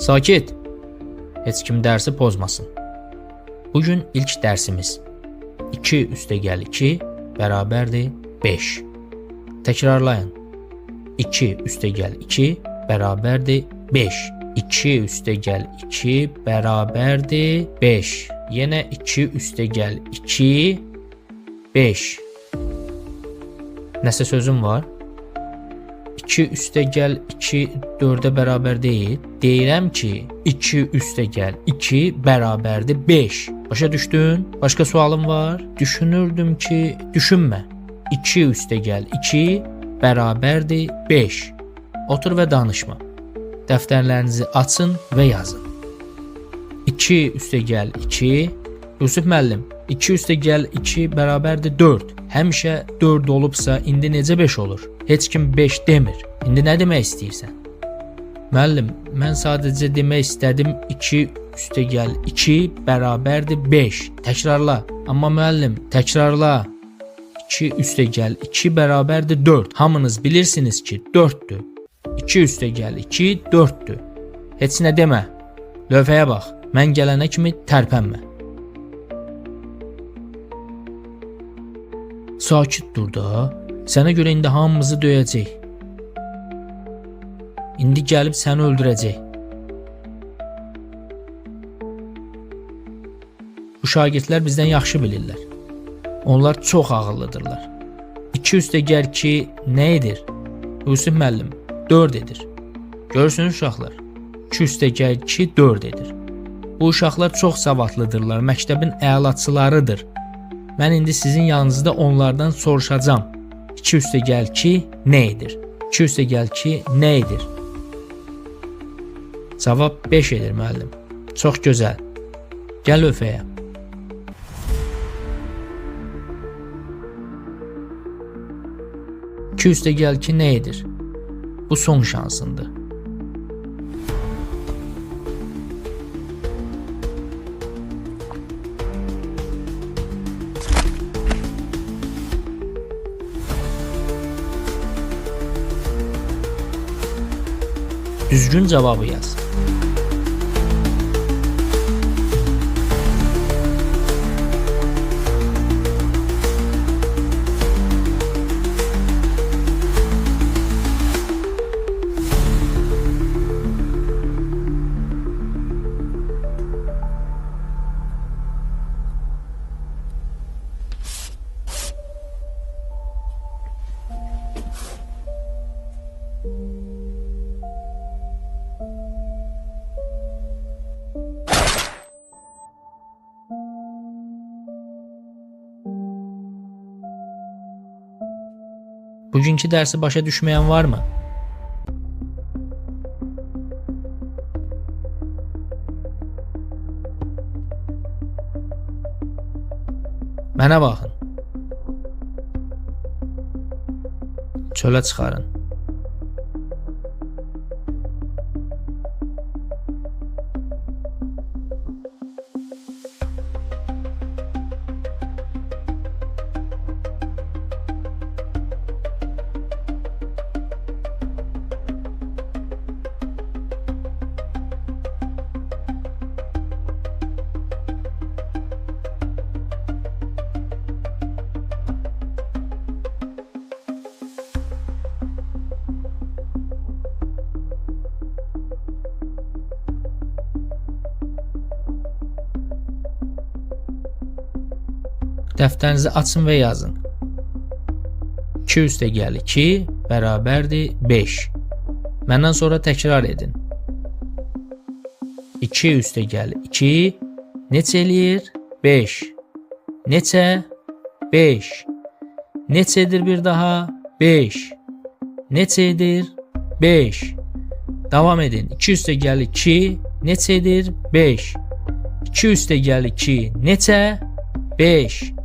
Sakit. Heç kim dərsi pozmasın. Bugün ilk dərsimiz 2 üstəgəl 2 bərabərdir 5. Təkrarlayın. 2 üstəgəl 2 bərabərdir 5. 2 üstəgəl 2 bərabərdir 5. Yenə 2 üstəgəl 2 5. Nəsə sözüm var? 2 üstəgəl 2 4-ə bərabər deyil. Deyirəm ki, 2 üstəgəl 2 bərabərdir 5. Başa düşdün? Başqa sualım var? Düşünürdüm ki, düşünmə. 2 üstəgəl 2 bərabərdir 5. Otur və danışma. Dəftərlərinizi açın və yazın. 2 üstəgəl 2 Yusuf müəllim, 2 üstəgəl 2 bərabərdir 4. Həmişə 4 olubsa, indi necə 5 olur? Heç kim 5 demir. İndi nə demək istəyirsən? Müəllim, mən sadəcə demək istədim 2 üstəgəl 2 bərabərdir 5. Təkrarla. Amma müəllim, təkrarla. 2 üstəgəl 2 bərabərdir 4. Hamınız bilirsiniz ki, 4'dür. 2 üstəgəl 2 4'dür. Heç nə demə. Lövhəyə bax. Mən gələnə kimi tərpənmə. Sakit dur da. Sənə görə indi hamımızı döyəcək. İndi gəlib səni öldürəcək. Bu şagirdlər bizdən yaxşı bilirlər. Onlar çox ağıllıdırlar. 2 üstəgəl 2 nə edir? Yusuf müəllim, 4 edir. Görürsünüz uşaqlar, 2 üstəgəl 2 4 edir. Bu uşaqlar çox savadlıdırlar, məktəbin əlaçılarıdır. Mən indi sizin yanınızda onlardan soruşacağam. 2 üstəgəl 2 nə edir? 2 üstəgəl 2 nə edir? Cavab 5 edir müəllim. Çox gözəl. Gəl lövhəyə. İki üstəgəl 2 nə edir? Bu son şansındır. Düzgün cevabı yaz. Bugünkü dərsi başa düşməyən varmı? Mənə baxın. Çölə çıxarın. Dəftərinizi açın və yazın. 2 üstəgəl 2 bərabərdir 5. Məndən sonra təkrar edin. 2 üstəgəl 2 neçə eləyir? 5. Neçə? 5. Neçədir bir daha? 5. Neçə edir? 5. Davam edin. 2 üstəgəl 2 neçə edir? 5. 2 üstəgəl 2 neçə? 5.